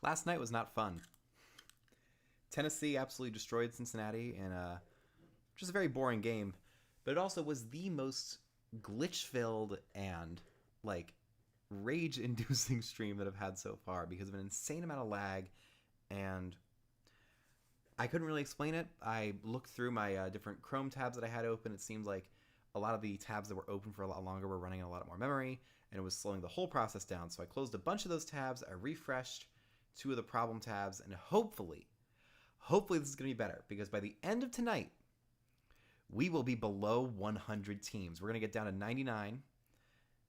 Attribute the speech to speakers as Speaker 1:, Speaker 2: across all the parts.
Speaker 1: Last night was not fun. Tennessee absolutely destroyed Cincinnati in just a very boring game, but it also was the most glitch-filled and like rage-inducing stream that I've had so far because of an insane amount of lag, and I couldn't really explain it. I looked through my different Chrome tabs that I had open. It seemed like a lot of the tabs that were open for a lot longer were running a lot more memory, and it was slowing the whole process down. So I closed a bunch of those tabs. I refreshed 2 of the problem tabs, and hopefully this is going to be better because by the end of tonight, we will be below 100 teams. We're going to get down to 99.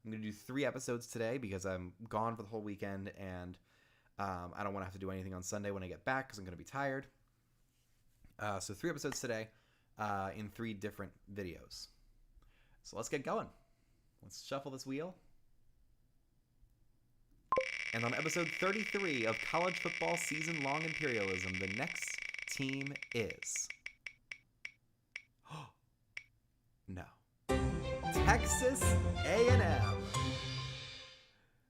Speaker 1: I'm going to do 3 episodes today because I'm gone for the whole weekend, and I don't want to have to do anything on Sunday when I get back because I'm going to be tired. So 3 episodes today in 3 different videos. So let's get going. Let's shuffle this wheel. And on episode 33 of College Football Season-Long Imperialism, the next team is... No. Texas A&M.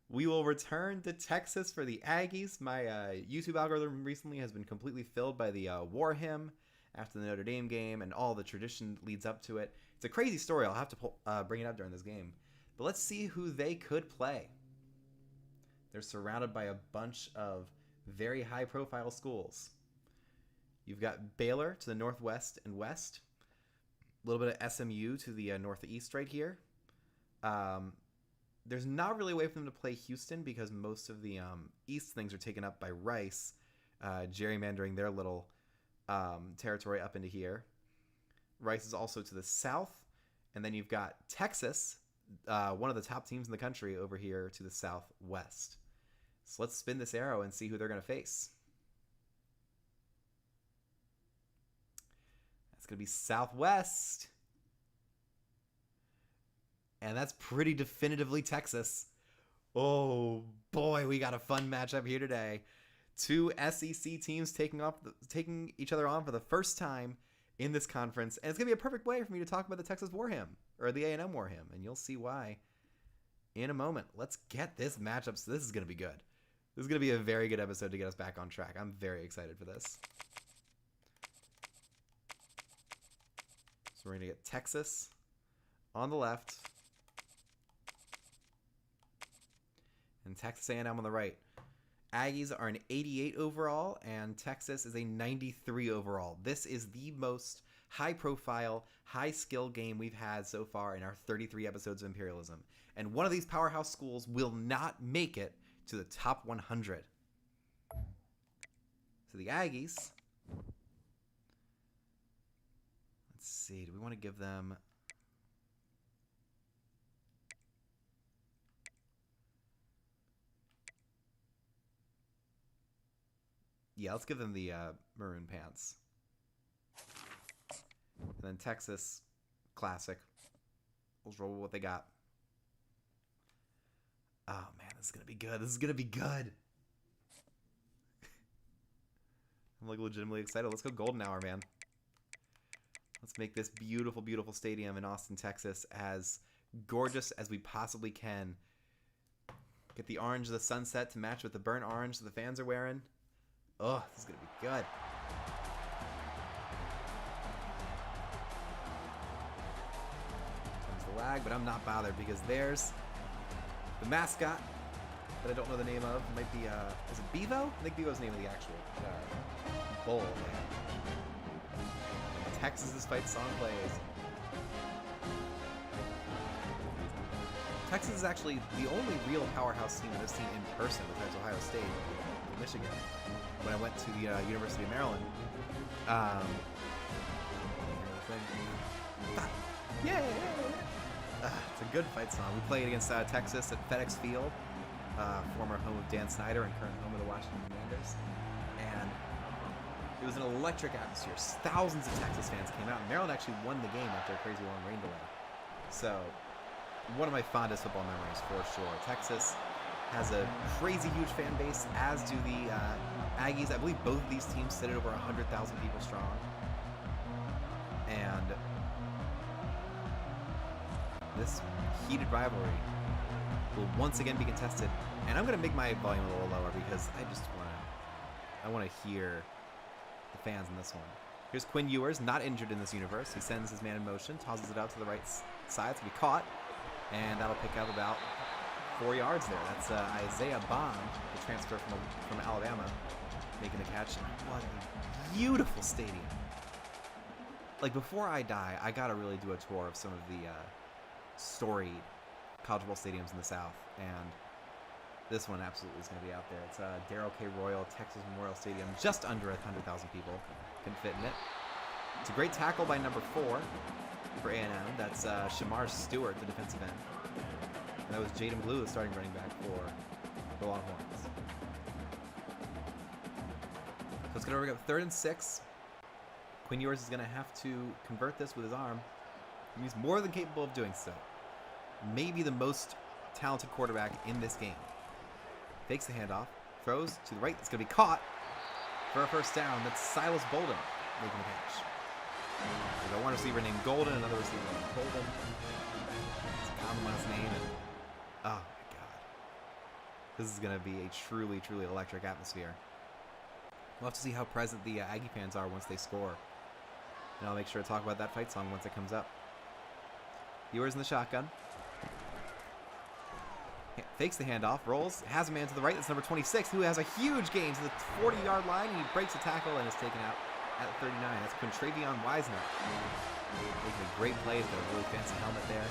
Speaker 1: We will return to Texas for the Aggies. My YouTube algorithm recently has been completely filled by the war hymn after the Notre Dame game and all the tradition that leads up to it. It's a crazy story. I'll have to bring it up during this game. But let's see who they could play. They're surrounded by a bunch of very high-profile schools. You've got Baylor to the northwest and west. A little bit of SMU to the northeast right here. There's not really a way for them to play Houston because most of the east things are taken up by Rice, gerrymandering their little territory up into here. Rice is also to the south. And then you've got Texas, one of the top teams in the country, over here to the southwest. So let's spin this arrow and see who they're going to face. That's going to be Southwest. And that's pretty definitively Texas. Oh boy, we got a fun matchup here today. 2 SEC teams taking each other on for the first time in this conference. And it's going to be a perfect way for me to talk about the Texas War Hymn, or the A&M War Hymn, and you'll see why in a moment. Let's get this matchup. So this is going to be good. This is going to be a very good episode to get us back on track. I'm very excited for this. So we're going to get Texas on the left and Texas A&M on the right. Aggies are an 88 overall, and Texas is a 93 overall. This is the most high-profile, high-skill game we've had so far in our 33 episodes of Imperialism. And one of these powerhouse schools will not make it to the top 100. So the Aggies... Let's see, do we want to give them... Yeah, let's give them the maroon pants. And then Texas, classic. We'll roll with what they got. Oh, man, this is going to be good. This is going to be good. I'm like legitimately excited. Let's go golden hour, man. Let's make this beautiful, beautiful stadium in Austin, Texas as gorgeous as we possibly can. Get the orange of the sunset to match with the burnt orange that the fans are wearing. Oh, this is going to be good. Comes the lag, but I'm not bothered because there's the mascot that I don't know the name of. It might be, is it Bevo? I think Bevo's the name of the actual bull, man. Texas's fight song plays. Texas is actually the only real powerhouse team that I've seen in person besides Ohio State and Michigan. When I went to the University of Maryland, it's a good fight song. We played against Texas at FedEx Field, former home of Dan Snyder and current home of the Washington Commanders, and it was an electric atmosphere. Thousands of Texas fans came out, and Maryland actually won the game after a crazy long rain delay. So, one of my fondest football memories for sure. Texas has a crazy huge fan base, as do the Aggies. I believe both of these teams sit at over 100,000 people strong. And this heated rivalry will once again be contested. And I'm going to make my volume a little lower because I just want to I want to hear the fans in this one. Here's Quinn Ewers, not injured in this universe. He sends his man in motion, tosses it out to the right side to be caught, and that'll pick up about 4 yards there. That's Isaiah Bond, the transfer from Alabama, making the catch. What a beautiful stadium. Like, before I die, I gotta really do a tour of some of the storied college football stadiums in the South, and this one absolutely is going to be out there. It's Darrell K. Royal, Texas Memorial Stadium, just under 100,000 people can fit in it. It's a great tackle by number 4 for A&M. That's Shamar Stewart, the defensive end. And that was Jaden Blue, the starting running back for the Longhorns. So it's going to work out 3rd and 6. Quinn Ewers is going to have to convert this with his arm. He's more than capable of doing so. Maybe the most talented quarterback in this game. Fakes the handoff, throws to the right. It's going to be caught for a first down. That's Silas Bolden making the catch. There's got one receiver named Golden, another receiver named Bolden. It's a common last name. And, oh my God. This is going to be a truly, truly electric atmosphere. We'll have to see how present the Aggie fans are once they score. And I'll make sure to talk about that fight song once it comes up. Ewers in the shotgun. Fakes the handoff, rolls, has a man to the right. That's number 26, who has a huge gain to the 40-yard line. He breaks a tackle and is taken out at 39. That's Quintravion Wisner. Making a great play. He's got a really fancy helmet there.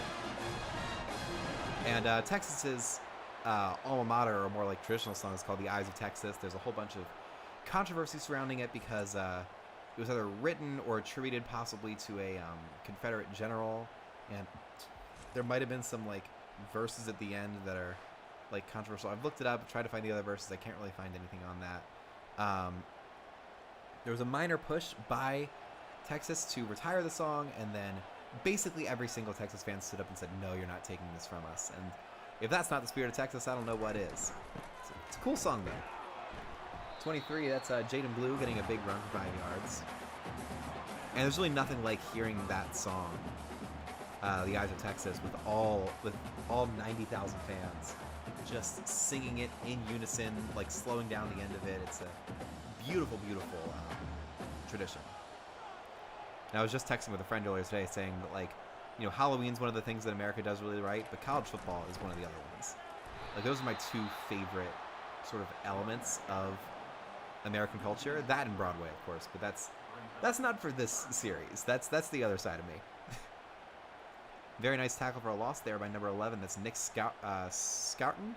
Speaker 1: And Texas's alma mater, or more like traditional song, is called The Eyes of Texas. There's a whole bunch of controversy surrounding it because it was either written or attributed possibly to a Confederate general, and there might have been some like verses at the end that are like controversial. I've looked it up, tried to find the other verses. I can't really find anything on that. There was a minor push by Texas to retire the song, and then basically every single Texas fan stood up and said, "No, you're not taking this from us." And if that's not the spirit of Texas, I don't know what is. It's a cool song though. 23, that's Jaden Blue getting a big run for 5 yards. And there's really nothing like hearing that song, The Eyes of Texas, with all 90,000 fans just singing it in unison, like slowing down the end of it. It's a beautiful, beautiful tradition. And I was just texting with a friend earlier today saying that, like, you know, Halloween's one of the things that America does really right, but college football is one of the other ones. Like, those are my 2 favorite sort of elements of American culture. That and Broadway, of course, but that's not for this series. That's the other side of me. Very nice tackle for a loss there by number 11. That's Nick Scorton.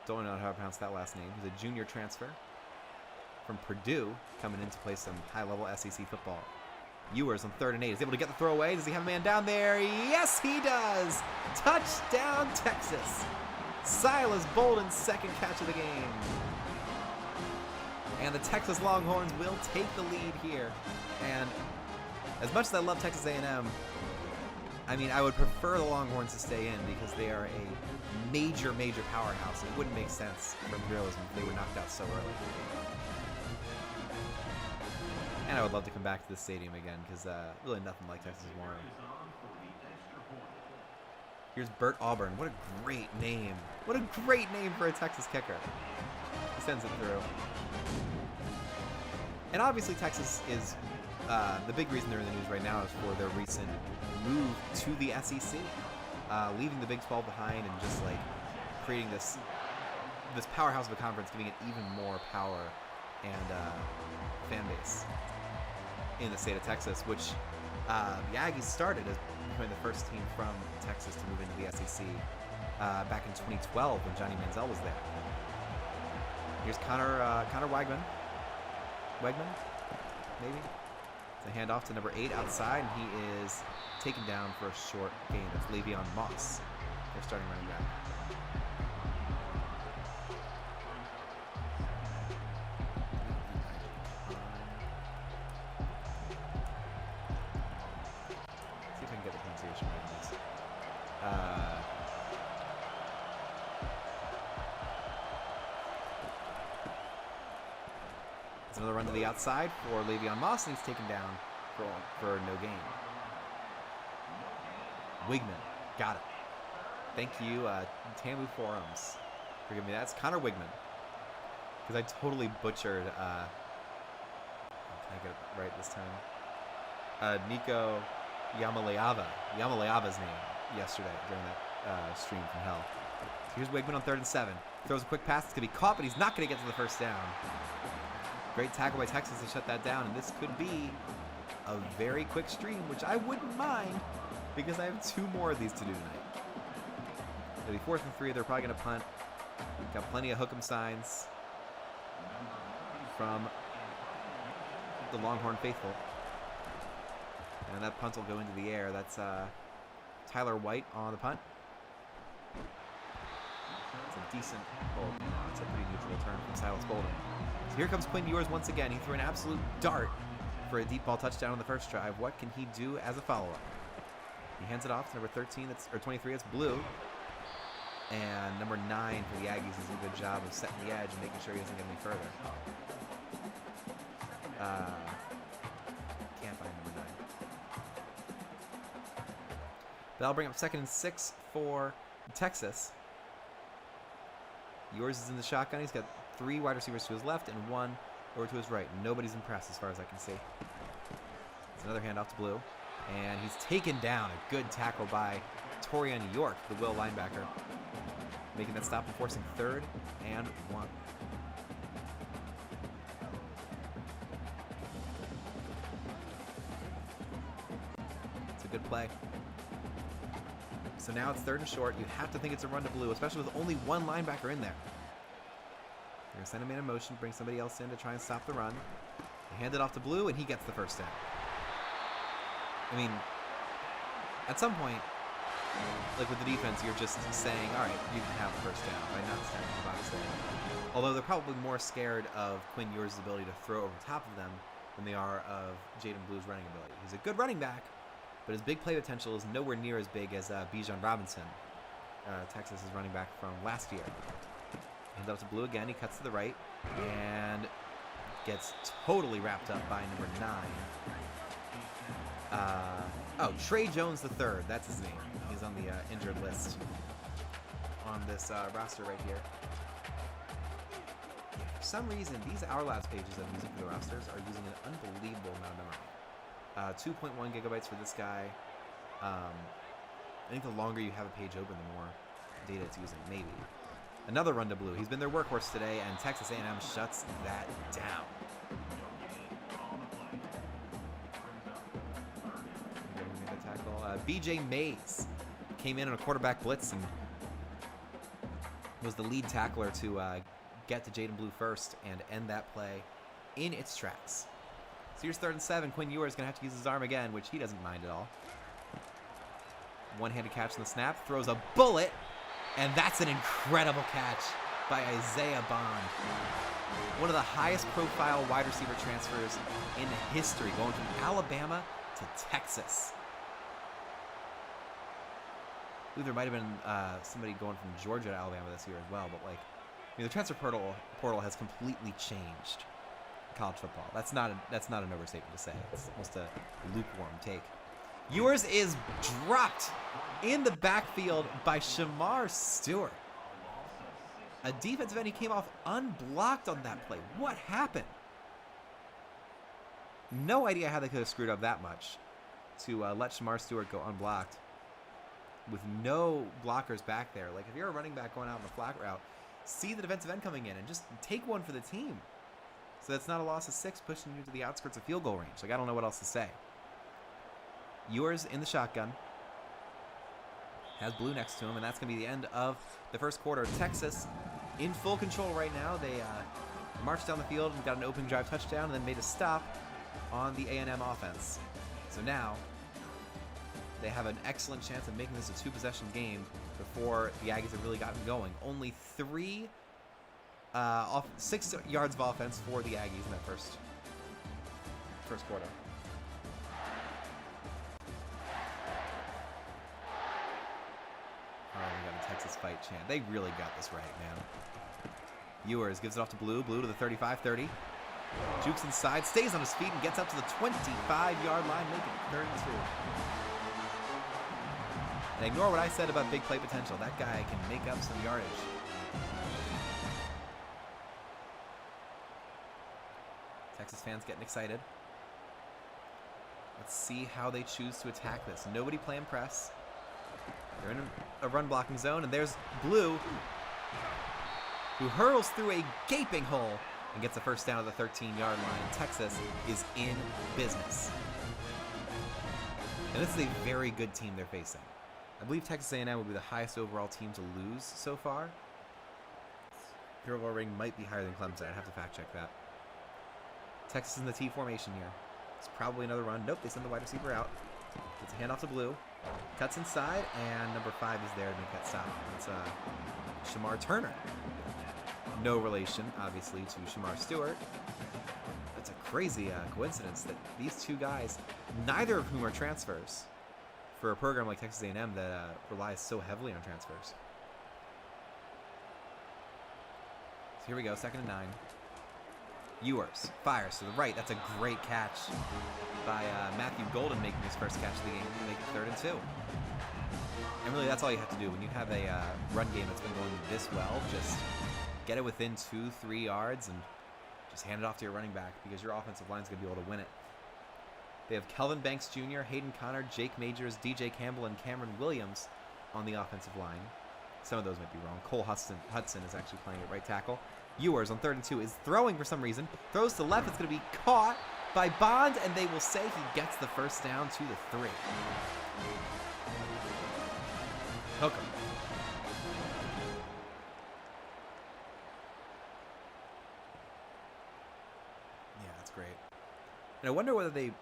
Speaker 1: Don't know how to pronounce that last name. He's a junior transfer from Purdue, coming in to play some high-level SEC football. Ewers on 3rd and 8 is able to get the throw away. Does he have a man down there? Yes, he does. Touchdown, Texas. Silas Bolden's 2nd catch of the game. And the Texas Longhorns will take the lead here. And as much as I love Texas A&M, I mean, I would prefer the Longhorns to stay in because they are a major, major powerhouse. It wouldn't make sense for Imperialism if they were knocked out so early. And I would love to come back to this stadium again because really nothing like Texas Warren. Here's Bert Auburn. What a great name. What a great name for a Texas kicker. He sends it through. And obviously Texas is, the big reason they're in the news right now is for their recent move to the SEC. Leaving the Big 12 behind and just like creating this powerhouse of a conference, giving it even more power and fan base in the state of Texas, which the Aggies started as becoming the first team from Texas to move into the SEC back in 2012 when Johnny Manziel was there. Here's Connor Weigman, maybe? It's a handoff to number 8 outside, and he is taken down for a short gain. That's Le'Veon Moss, their starting running back. See if I can get the pronunciation right on this. It's another run to the outside for Le'Veon Moss, and he's taken down for no gain. Wigman, got it. Thank you, Tamu Forums, for giving me that. It's Connor Wigman. Because I totally butchered, can I get it right this time? Nico Yamaleava's name yesterday during that stream from hell. So here's Wigman on 3rd and 7. Throws a quick pass. It's going to be caught, but he's not going to get to the first down. Great tackle by Texas to shut that down, and this could be a very quick stream, which I wouldn't mind because I have 2 more of these to do tonight. It'll be 4th and 3. They're probably going to punt. Got plenty of hook'em signs from the Longhorn faithful. And that punt will go into the air. That's Tyler White on the punt. It's a decent, well, no, it's a pretty neutral turn from Silas Bolden. So here comes Quinn Ewers once again. He threw an absolute dart for a deep ball touchdown on the first drive. What can he do as a follow-up? He hands it off to number 13, or 23, that's Blue. And number 9 for the Aggies does a good job of setting the edge and making sure he doesn't get any further. Can't find number 9. That'll bring up 2nd and 6 for Texas. Yours is in the shotgun. He's got 3 wide receivers to his left and 1 over to his right. Nobody's impressed as far as I can see. It's another handoff to Blue. And he's taken down. A good tackle by Torian York, the Will linebacker. Making that stop and forcing 3rd and 1. It's a good play. So now it's 3rd and short. You have to think it's a run to Blue, especially with only 1 linebacker in there. They're going to send him in motion, bring somebody else in to try and stop the run. They hand it off to Blue, and he gets the first down. I mean, at some point, like with the defense, you're just saying, all right, you can have the first down by not standing in the box there. Although they're probably more scared of Quinn Ewers' ability to throw over top of them than they are of Jaden Blue's running ability. He's a good running back, but his big play potential is nowhere near as big as Bijan Robinson, Texas' running back from last year. Hands up to Blue again. He cuts to the right and gets totally wrapped up by number 9. Trey Jones III. That's his name. He's on the injured list on this roster right here. For some reason, these Our Labs pages that I'm using for the rosters are using an unbelievable amount of memory. 2.1 gigabytes for this guy. I think the longer you have a page open, the more data it's using, maybe. Another run to Blue. He's been their workhorse today, and Texas A&M shuts that down. BJ Mays came in on a quarterback blitz and was the lead tackler to get to Jaden Blue first and end that play in its tracks. So here's 3rd and 7. Quinn Ewers is going to have to use his arm again, which he doesn't mind at all. One-handed catch on the snap, throws a bullet, and that's an incredible catch by Isaiah Bond. One of the highest profile wide receiver transfers in history, going from Alabama to Texas. I believe there might have been somebody going from Georgia to Alabama this year as well, but like, I mean, the transfer portal has completely changed college football. That's not an overstatement to say. It's almost a lukewarm take. Ewers is dropped in the backfield by Shamar Stewart. A defensive end, he came off unblocked on that play. What happened? No idea how they could have screwed up that much to let Shamar Stewart go unblocked with no blockers back there. Like, if you're a running back going out on the flat route, see the defensive end coming in and just take one for the team. So that's not a loss of 6 pushing you to the outskirts of field goal range. Like, I don't know what else to say. Ewers in the shotgun. Has Blue next to him, and that's going to be the end of the first quarter. Texas in full control right now. They marched down the field and got an opening drive touchdown and then made a stop on the A&M offense. So now they have an excellent chance of making this a 2-possession game before the Aggies have really gotten going. Only 6 yards of offense for the Aggies in that first quarter. Oh, we got a Texas fight chant. They really got this right, man. Ewers gives it off to Blue. Blue to the 35-30. Jukes inside, stays on his feet, and gets up to the 25-yard line, making it 32. And ignore what I said about big play potential. That guy can make up some yardage. Texas fans getting excited. Let's see how they choose to attack this. Nobody playing press. They're in a run blocking zone, and there's Blue, who hurls through a gaping hole and gets a first down at the 13-yard line. Texas is in business. And this is a very good team they're facing. I believe Texas A&M will be the highest overall team to lose so far. Their overall rating might be higher than Clemson. I'd have to fact check that. Texas in the T formation here. It's probably another run. Nope, they send the wide receiver out. Gets a handoff to Blue. Cuts inside, and number 5 is there to make that stop. It's Shamar Turner. No relation, obviously, to Shamar Stewart. That's a crazy coincidence that these two guys, neither of whom are transfers, for a program like Texas A&M that relies so heavily on transfers. So here we go, 2nd and 9. Ewers fires to the right. That's a great catch by Matthew Golden, making his first catch of the game to make it 3rd and 2. And really, that's all you have to do. When you have a run game that's been going this well, just get it within 2-3 yards and just hand it off to your running back, because your offensive line is going to be able to win it. They have Kelvin Banks Jr., Hayden Connor, Jake Majors, DJ Campbell, and Cameron Williams on the offensive line. Some of those might be wrong. Cole Hudson is actually playing at right tackle. Ewers on 3rd and 2 is throwing for some reason. Throws to the left. It's going to be caught by Bond, and they will say he gets the first down to the 3. Hook him. Yeah, that's great. And I wonder whether they...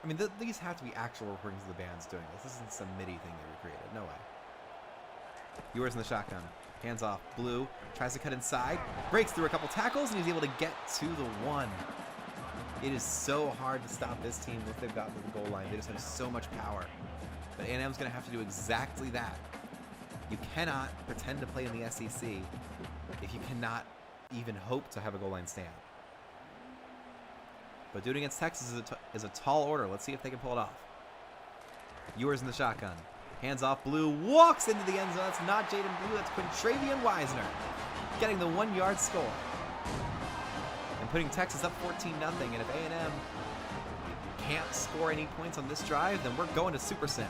Speaker 1: I mean, these have to be actual recordings of the bands doing this. This isn't some MIDI thing they recreated. No way. Ewers in the shotgun. Hands off. Blue tries to cut inside. Breaks through a couple tackles, and he's able to get to the 1. It is so hard to stop this team if they've gotten to the goal line. They just have so much power. But A&M's going to have to do exactly that. You cannot pretend to play in the SEC if you cannot even hope to have a goal line stand. But doing it against Texas is a tall order. Let's see if they can pull it off. Ewers in the shotgun. Hands off. Blue walks into the end zone. That's not Jaden Blue. That's Quintravian Wisner getting the 1-yard score and putting Texas up 14-0. And if A&M can't score any points on this drive, then we're going to Super Sim.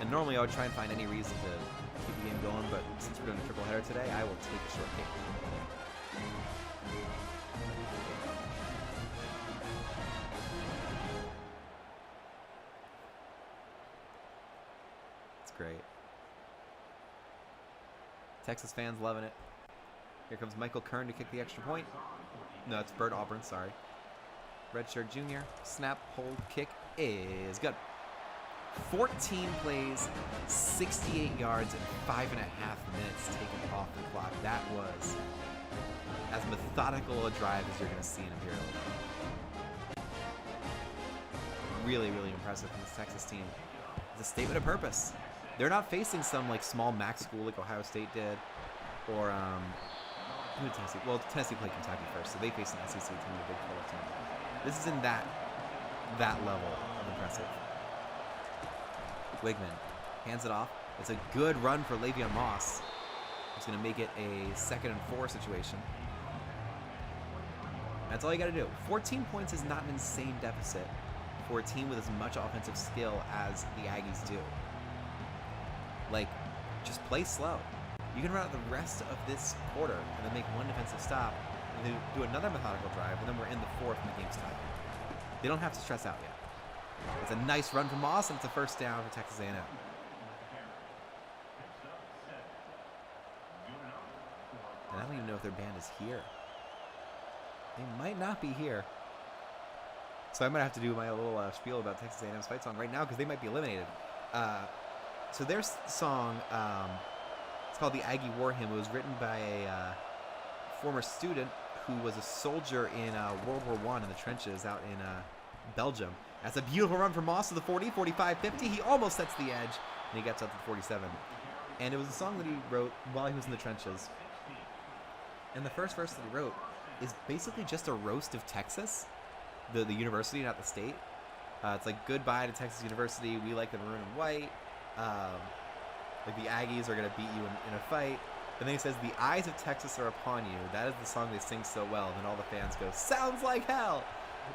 Speaker 1: And normally I would try and find any reason to keep the game going, but since we're doing a triple header today, I will take a short kick. Great. Texas fans loving it. Here comes Michael Kern to kick the extra point. No, it's Bert Auburn, sorry. Redshirt junior. Snap, hold, kick is good. 14 plays, 68 yards, and 5.5 minutes taken off the clock. That was as methodical a drive as you're going to see in Imperialism. Really, really impressive from this Texas team. It's a statement of purpose. They're not facing some like small MAC school like Ohio State did, or who did Tennessee? Well, Tennessee played Kentucky first, so they faced an SEC team, a Big 12 team. This is in that level of impressive. Wigman hands it off. It's a good run for Le'Veon Moss. It's going to make it a 2nd and 4 situation. That's all you got to do. 14 points is not an insane deficit for a team with as much offensive skill as the Aggies do. Like, just play slow. You can run out the rest of this quarter and then make one defensive stop and then do another methodical drive, and then we're in the 4th and the game's tied. They don't have to stress out yet. It's a nice run from Moss, and it's a first down for Texas A&M. And I don't even know if their band is here. They might not be here. So I might have to do my little spiel about Texas A&M's fight song right now, because they might be eliminated. So their song, it's called the Aggie War Hymn. It was written by a former student who was a soldier in World War I in the trenches out in Belgium. That's a beautiful run from Moss to the 40, 45, 50. He almost sets the edge, and he gets up to the 47. And it was a song that he wrote while he was in the trenches. And the first verse that he wrote is basically just a roast of Texas, the university, not the state. It's like, goodbye to Texas University. We like the maroon and white. Like, the Aggies are going to beat you in a fight. And then he says, "The eyes of Texas are upon you." That is the song they sing so well. And then all the fans go, "Sounds like hell."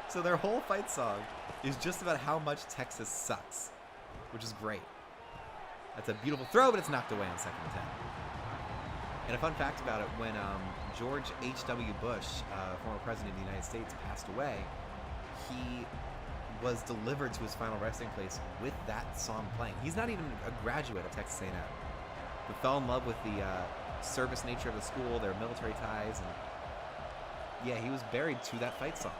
Speaker 1: So their whole fight song is just about how much Texas sucks, which is great. That's a beautiful throw, but it's knocked away on 2nd and 10. And a fun fact about it, when George H.W. Bush, former president of the United States, passed away, he was delivered to his final resting place with that song playing. He's not even a graduate of Texas A&M, but fell in love with the service nature of the school, their military ties, and yeah, he was buried to that fight song.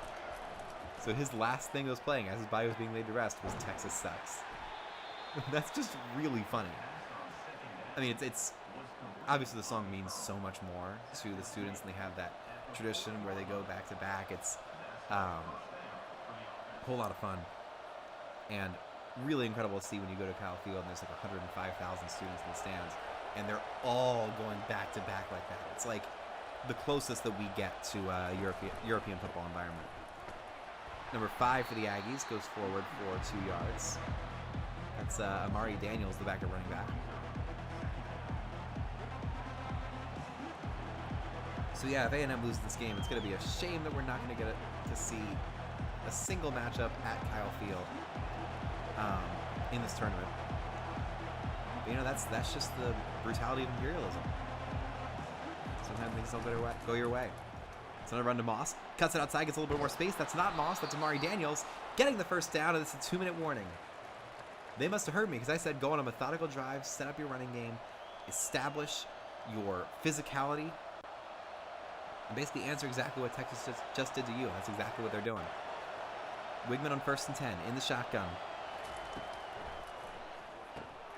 Speaker 1: So his last thing that was playing as his body was being laid to rest was "Texas Sucks." That's just really funny. I mean, it's obviously the song means so much more to the students, and they have that tradition where they go back to back. It's a whole lot of fun and really incredible to see when you go to Kyle Field and there's like 105,000 students in the stands, and they're all going back to back like that. It's like the closest that we get to a European football environment. Number 5 for the Aggies goes forward for 2 yards. That's Amari Daniels, the backup running back. So yeah, if A&M loses this game, it's going to be a shame that we're not going to get to see a single matchup at Kyle Field in this tournament. But, you know, that's just the brutality of Imperialism. Sometimes things don't go your way. It's another run to Moss. Cuts it outside, gets a little bit more space. That's not Moss, that's Amari Daniels getting the first down, and it's a 2-minute warning. They must have heard me, because I said go on a methodical drive, set up your running game, establish your physicality, and basically answer exactly what Texas just did to you. That's exactly what they're doing. Wigman on 1st and 10 in the shotgun.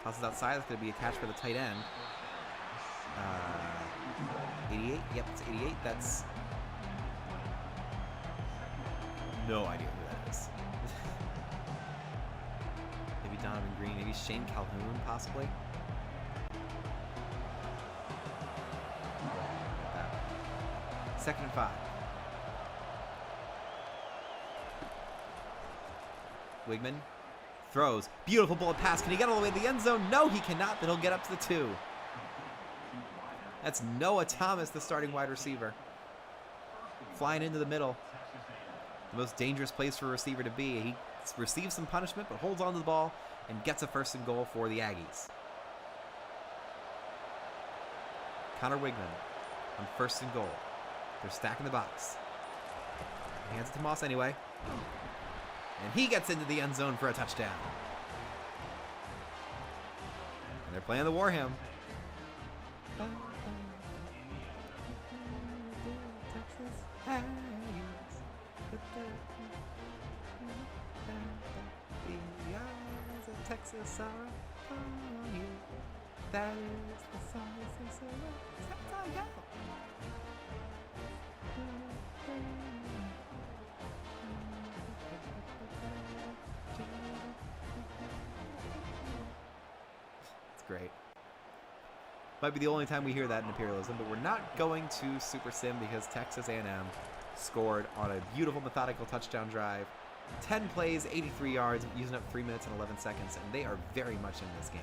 Speaker 1: Tosses outside. That's going to be a catch for the tight end. 88. Yep, it's 88. That's no idea who that is. Maybe Donovan Green. Maybe Shane Calhoun, possibly. Second and 5. Wigman throws. Beautiful bullet pass. Can he get all the way to the end zone? No, he cannot, but he'll get up to the 2. That's Noah Thomas, the starting wide receiver. Flying into the middle. The most dangerous place for a receiver to be. He receives some punishment, but holds on to the ball and gets a 1st and goal for the Aggies. Connor Wigman on 1st and goal. They're stacking the box. He hands it to Moss anyway. And he gets into the end zone for a touchdown. And they're playing the war hymn. Texas are upon you. That is the song they sing so well. It's great. Might be the only time we hear that in Imperialism, but we're not going to Super Sim because Texas A&M scored on a beautiful methodical touchdown drive. 10 plays, 83 yards, using up 3 minutes and 11 seconds, and they are very much in this game.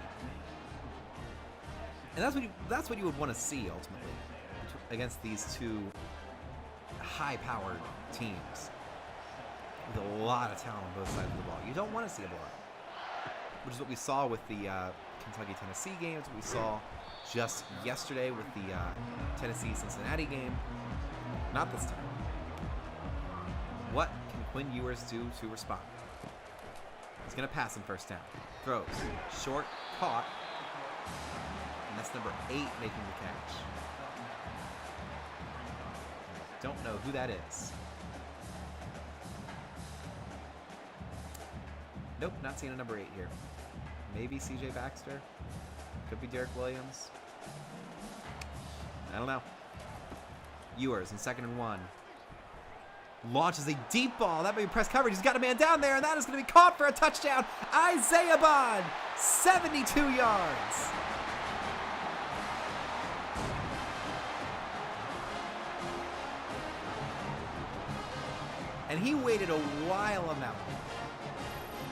Speaker 1: And that's what you would want to see ultimately against these two high-powered teams with a lot of talent on both sides of the ball. You don't want to see a blowout, which is what we saw with the Kentucky-Tennessee games. What we saw just yesterday with the Tennessee-Cincinnati game. Not this time. What can Quinn Ewers do to respond? He's going to pass him 1st down. Throws. Short. Caught. And that's number 8 making the catch. I don't know who that is. Nope, not seeing a number 8 here. Maybe CJ Baxter. Could be Derek Williams. I don't know. Ewers in 2nd and 1. Launches a deep ball. That may be press coverage. He's got a man down there, and that is going to be caught for a touchdown. Isaiah Bond, 72 yards. And he waited a while on that one.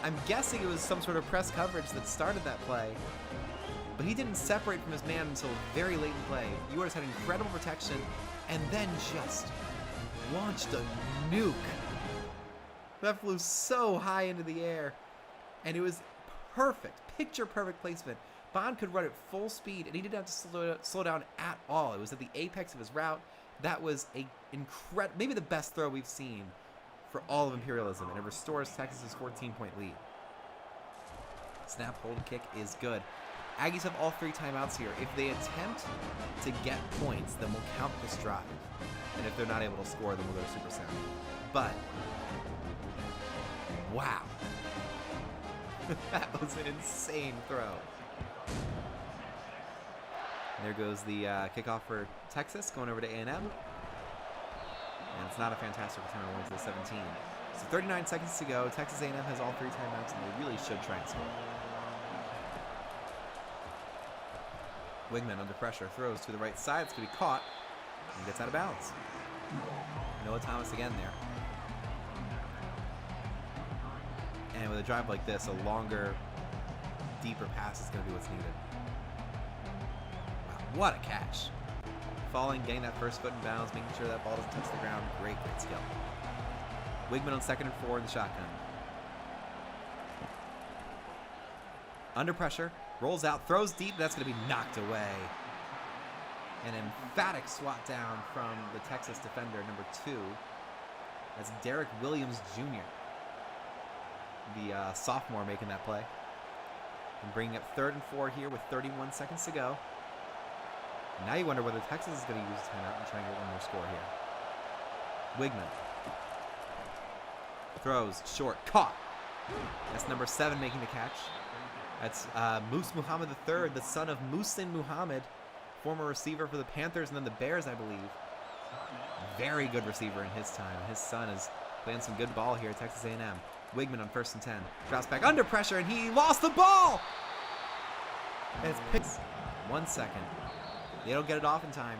Speaker 1: I'm guessing it was some sort of press coverage that started that play. but he didn't separate from his man until very late in play. Ewers had incredible protection and then just launched a nuke. That flew so high into the air, and it was perfect, picture-perfect placement. Bond could run at full speed, and he didn't have to slow down at all. It was at the apex of his route. That was maybe the best throw we've seen for all of Imperialism, and it restores Texas's 14-point lead. Snap, hold, kick is good. Aggies have all 3 timeouts here. If they attempt to get points, then we'll count this drive. And if they're not able to score, then we'll go to Super Sound. But, wow. That was an insane throw. There goes the kickoff for Texas, going over to A&M. And it's not a fantastic return, only to the 17. So 39 seconds to go. Texas A&M has all 3 timeouts, and they really should try and score. Wigman under pressure, throws to the right side. It's going to be caught, and gets out of bounds. Noah Thomas again there. And with a drive like this, a longer, deeper pass is going to be what's needed. Wow, what a catch. Falling, getting that first foot in bounds, making sure that ball doesn't touch the ground. Great skill. Wigman on 2nd and 4 in the shotgun. Under pressure, rolls out, throws deep. That's going to be knocked away. An emphatic swat down from the Texas defender, number 2. That's Derek Williams Jr., the sophomore making that play. And bringing up 3rd and 4 here with 31 seconds to go. Now you wonder whether Texas is going to use a timeout and try and get one more score here. Wigman. Throws, short, caught. That's number 7 making the catch. That's Moose Muhammad III, the son of Muhsin Muhammad, former receiver for the Panthers and then the Bears, I believe. Very good receiver in his time. His son is playing some good ball here at Texas A&M. Wigman on 1st and 10. Drops back under pressure, and he lost the ball! And it's picked. 1 second. They don't get it off in time.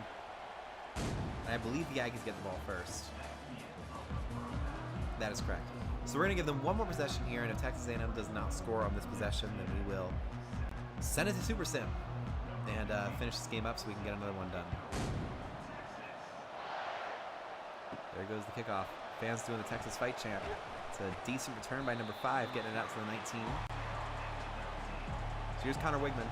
Speaker 1: And I believe the Aggies get the ball first. That is correct. So we're going to give them one more possession here, and if Texas A&M does not score on this possession, then we will send it to Super Sim and finish this game up so we can get another one done. There goes the kickoff. Fans doing the Texas fight chant. It's a decent return by number 5, getting it out to the 19. So here's Connor Wigman.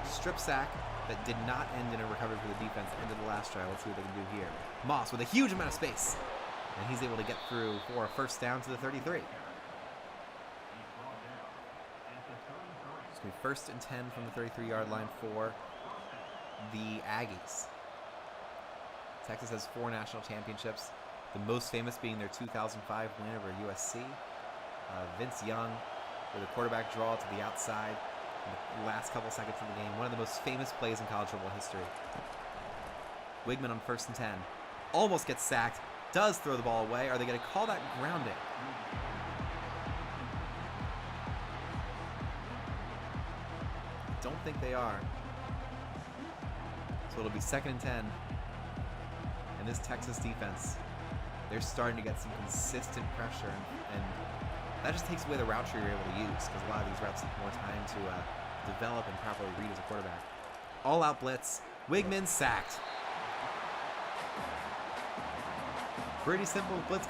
Speaker 1: Strip sack that did not end in a recovery for the defense. Ended the last try. Let's see what they can do here. Moss with a huge amount of space. And he's able to get through for a first down to the 33. It's going to be 1st and 10 from the 33-yard line for the Aggies. Texas has 4 national championships, the most famous being their 2005 win over USC. Vince Young with a quarterback draw to the outside in the last couple seconds of the game. One of the most famous plays in college football history. Wigman on 1st and 10. Almost gets sacked. Does throw the ball away. Are they going to call that grounding? I don't think they are. So it'll be 2nd and 10. And this Texas defense, they're starting to get some consistent pressure, and that just takes away the route tree you're able to use, because a lot of these routes take more time to develop and properly read as a quarterback. All-out blitz. Wigman sacked. Pretty simple blitz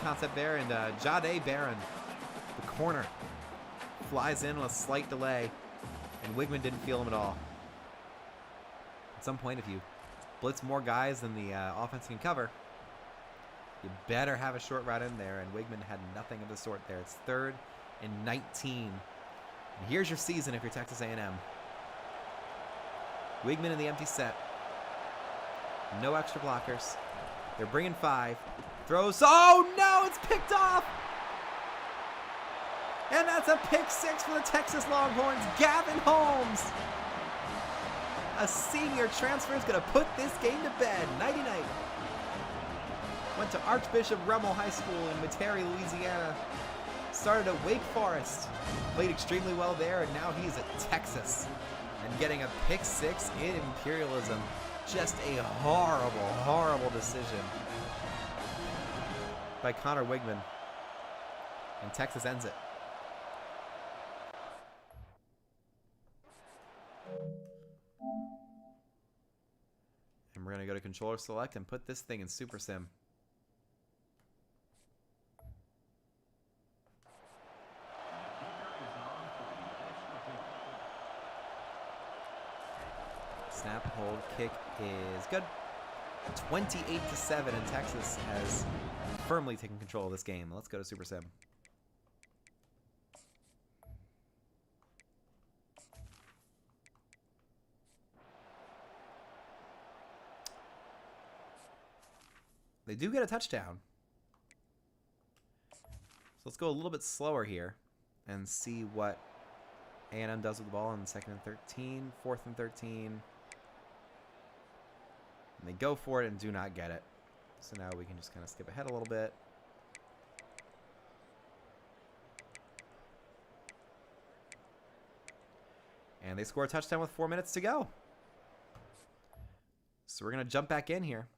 Speaker 1: concept there, and Jade Barron, the corner, flies in on a slight delay, and Wigman didn't feel him at all. At some point, if you blitz more guys than the offense can cover, you better have a short route in there, and Wigman had nothing of the sort there. It's 3rd and 19. And here's your season if you're Texas A&M. Wigman in the empty set. No extra blockers. They're bringing 5. Throws. Oh, no! It's picked off! And that's a pick 6 for the Texas Longhorns. Gavin Holmes, a senior transfer, is going to put this game to bed. Nighty-night. Went to Archbishop Rummel High School in Metairie, Louisiana. Started at Wake Forest. Played extremely well there, and now he's at Texas. And getting a pick 6 in Imperialism. Just a horrible, horrible decision by Connor Wigman. And Texas ends it. we're going to go to controller select and put this thing in Super Sim. Snap, hold, kick is good. 28-7, and Texas has firmly taken control of this game. Let's go to Super Sim. They do get a touchdown. So let's go a little bit slower here and see what A&M does with the ball on 2nd and 13, 4th and 13. And they go for it and do not get it. So now we can just kind of skip ahead a little bit. And they score a touchdown with 4 minutes to go. So we're going to jump back in here.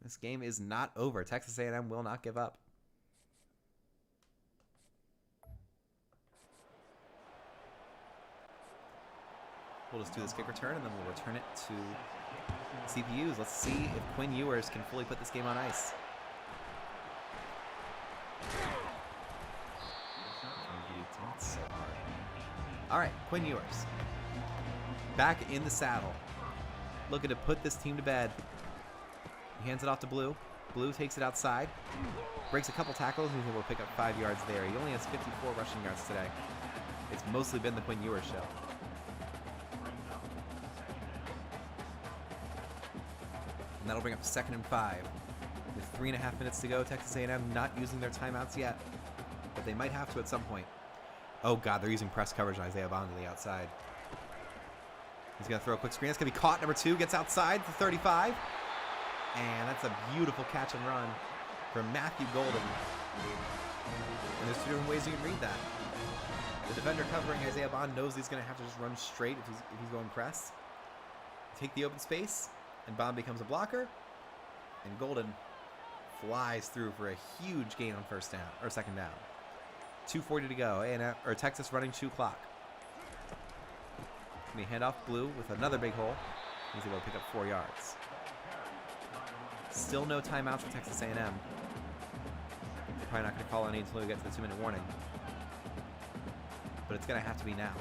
Speaker 1: This game is not over. Texas A&M will not give up. We'll just do this kick return, and then we'll return it to CPUs. Let's see if Quinn Ewers can fully put this game on ice. All right, Quinn Ewers. Back in the saddle. Looking to put this team to bed. He hands it off to Blue. Blue takes it outside. Breaks a couple tackles, and he's able to pick up 5 yards there. He only has 54 rushing yards today. It's mostly been the Quinn Ewers show. And that'll bring up 2nd and 5. With 3.5 minutes to go, Texas A&M not using their timeouts yet. But they might have to at some point. Oh, God, they're using press coverage on Isaiah Bond to the outside. He's going to throw a quick screen. That's going to be caught. Number 2 gets outside to 35. And that's a beautiful catch and run from Matthew Golden. And there's 2 different ways you can read that. The defender covering Isaiah Bond knows he's going to have to just run straight if he's going press. Take the open space, and Bond becomes a blocker. And Golden flies through for a huge gain on 2nd down. 2:40 to go. A&M, or Texas running 2 clock. And he hand off Blue with another big hole. He's able to pick up 4 yards. Still no timeouts for Texas A&M. They're probably not going to call any until we get to the 2-minute warning. But it's going to have to be now.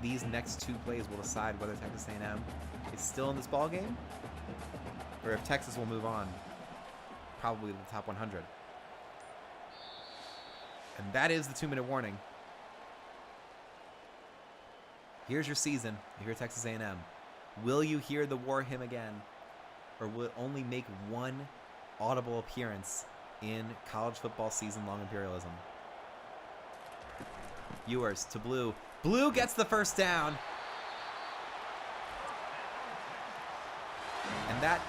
Speaker 1: These next 2 plays will decide whether Texas A&M is still in this ball game, or if Texas will move on, probably to the top 100. And that is the 2-minute warning. Here's your season if you're Texas A&M. Will you hear the war hymn again, or will it only make one audible appearance in college football season-long Imperialism? Ewers to Blue. Blue gets the 1st down. And that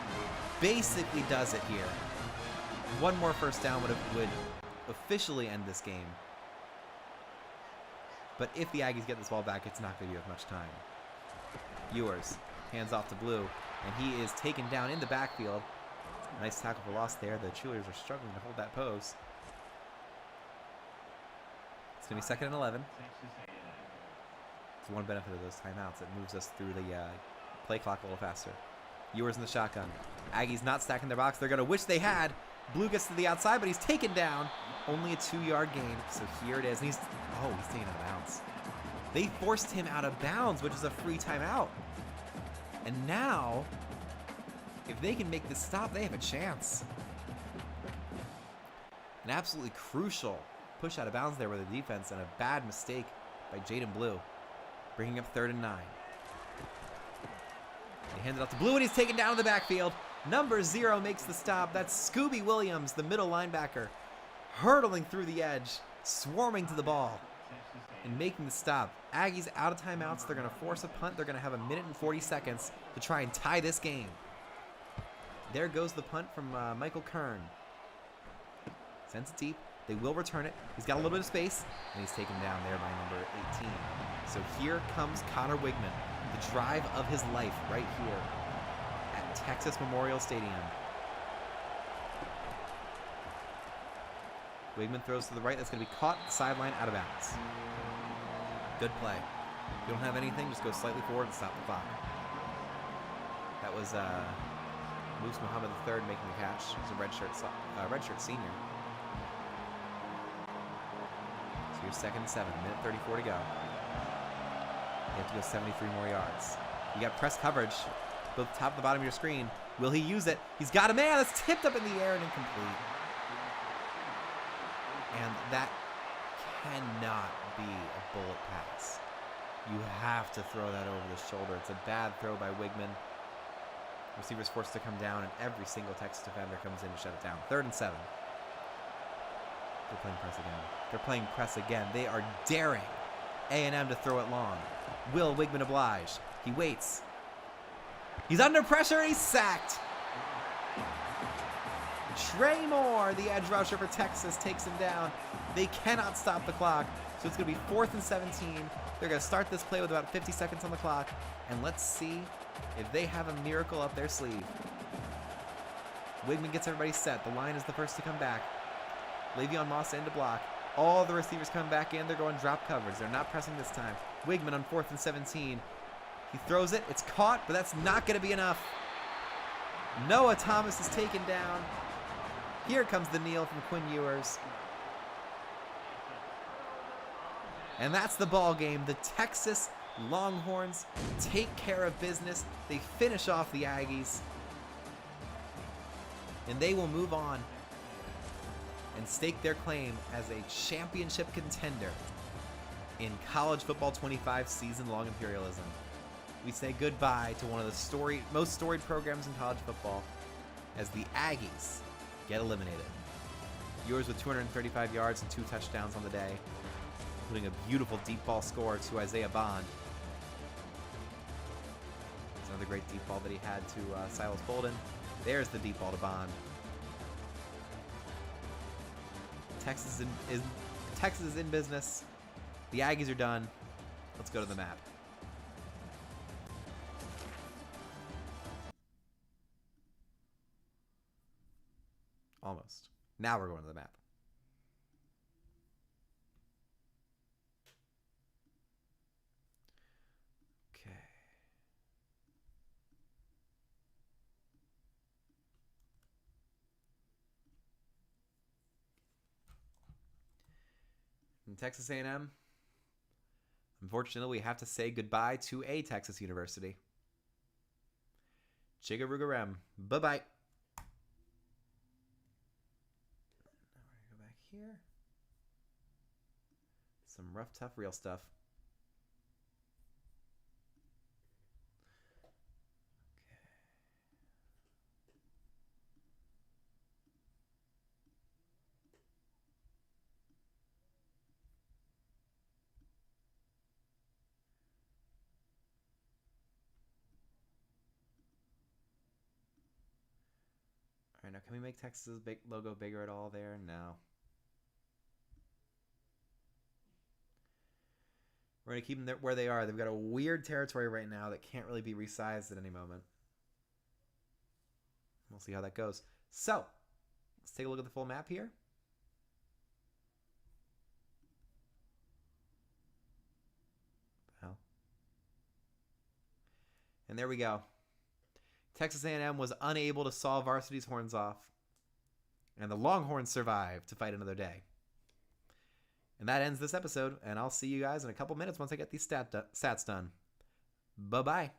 Speaker 1: basically does it here. One more 1st down would officially end this game. But if the Aggies get this ball back, it's not going to be with much time. Ewers hands off to Blue, and he is taken down in the backfield. Nice tackle for loss there. The cheerleaders are struggling to hold that pose. It's going to be 2nd and 11. It's one benefit of those timeouts. It moves us through the play clock a little faster. Ewers in the shotgun. Aggies not stacking their box. They're going to wish they had. Blue gets to the outside, but he's taken down. Only a 2-yard gain. So here it is. And he's taken out of bounds. They forced him out of bounds, which is a free timeout. And now, if they can make this stop, they have a chance. An absolutely crucial push out of bounds there with the defense, and a bad mistake by Jaden Blue, bringing up 3rd and 9. They hand it off to Blue, and he's taken down in the backfield. Number 0 makes the stop. That's Scooby Williams, the middle linebacker, hurtling through the edge, swarming to the ball, and making the stop. Aggies out of timeouts. They're going to force a punt. They're going to have 1 minute and 40 seconds to try and tie this game. There goes the punt from Michael Kern. Sends it deep. They will return it. He's got a little bit of space, and he's taken down there by number 18. So here comes Connor Wigman, the drive of his life right here at Texas Memorial Stadium. Wigman throws to the right. That's going to be caught at the sideline, out of bounds. Good play. If you don't have anything, just go slightly forward and stop the clock. That was Moose Muhammad III making the catch. He's a redshirt senior. So you're 2nd and 7. Minute 34 to go. You have to go 73 more yards. You got press coverage, both top and the bottom of your screen. Will he use it? He's got a man that's tipped up in the air and incomplete. And that cannot be a bullet pass. You have to throw that over the shoulder. It's a bad throw by Wigman. Receiver's forced to come down, and every single Texas defender comes in to shut it down. 3rd and 7. They're playing press again. They're playing press again. They are daring A&M to throw it long. Will Wigman oblige? He waits. He's under pressure, and he's sacked. Trey Moore, the edge rusher for Texas, takes him down. They cannot stop the clock, so it's going to be 4th and 17. They're going to start this play with about 50 seconds on the clock, and let's see if they have a miracle up their sleeve. Wigman gets everybody set. The line is the first to come back. Le'Veon Moss in to block. All the receivers come back in. They're going drop coverage. They're not pressing this time. Wigman on 4th and 17. He throws it. It's caught, but that's not going to be enough. Noah Thomas is taken down. Here comes the kneel from Quinn Ewers. And that's the ball game. The Texas Longhorns take care of business. They finish off the Aggies. And they will move on and stake their claim as a championship contender in college football 25 season-long Imperialism. We say goodbye to one of the most storied programs in college football as the Aggies get eliminated. Ewers with 235 yards and 2 touchdowns on the day, including a beautiful deep ball score to Isaiah Bond. It's another great deep ball that he had to Silas Bolden. There's the deep ball to Bond. Texas is in business. The Aggies are done. Let's go to the map. Almost. Now we're going to the map. Okay. In Texas A&M, unfortunately, we have to say goodbye to a Texas university. Chigarugarem. Bye-bye. Here. Some rough, tough, real stuff. All right, now can we make Texas's big logo bigger at all there? No. We're going to keep them there where they are. They've got a weird territory right now that can't really be resized at any moment. We'll see how that goes. So, let's take a look at the full map here. Well. And there we go. Texas A&M was unable to saw varsity's horns off. And the Longhorns survived to fight another day. And that ends this episode, and I'll see you guys in a couple minutes once I get these stats done. Bye-bye.